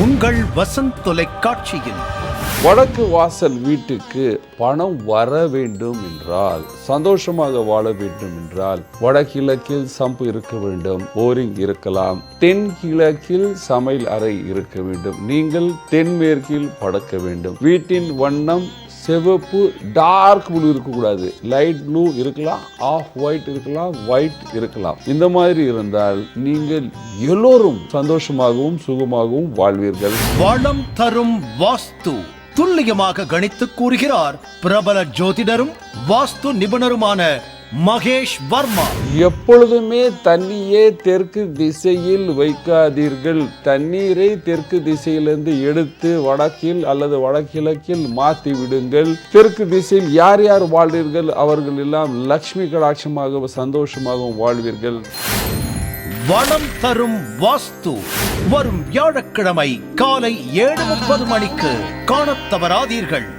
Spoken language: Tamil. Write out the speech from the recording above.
உங்கள் வசந்த் தொலைக்காட்சியில் வடக்கு வாசல் வீட்டுக்கு பணம் வர வேண்டும் என்றால், சந்தோஷமாக வாழ வேண்டும் என்றால், வடகிழக்கில் சம்பு இருக்க வேண்டும், போரிங் இருக்கலாம். தென்கிழக்கில் சமையல் அறை இருக்க வேண்டும். நீங்கள் தென்மேற்கில் படுக்க வேண்டும். வீட்டின் வண்ணம் சிவப்பு, டார்க் ப்ளூ இருக்கக்கூடாது. லைட் ப்ளூ இருக்கலாம், ஆஃப் ஒயிட் இருக்கலாம், ஒயிட் இருக்கலாம். இந்த மாதிரி இருந்தால் நீங்கள் எல்லோரும் சந்தோஷமாகவும் சுகமாகவும் வாழ்வீர்கள். வளம் தரும் வாஸ்து துல்லியமாக கணித்து கூறுகிறார் பிரபல ஜோதிடரும் வாஸ்து நிபுணருமான மகேஷ் வர்மா. எப்பொழுதுமே தண்ணியே தெற்கு திசையில் வைக்காதீர்கள். தண்ணீரை தெற்கு திசையிலிருந்து எடுத்து வடக்கில் அல்லது வடகிழக்கில் மாற்றி விடுங்கள். தெற்கு திசையில் யார் யார் வாழ்வீர்கள் அவர்கள் எல்லாம் லட்சுமி கடாட்சமாக சந்தோஷமாகவும் வாழ்வீர்கள். வளம் தரும் வாஸ்து வரும் வியாழக்கிழமை காலை 7:30 மணிக்கு காணத் தவறாதீர்கள்.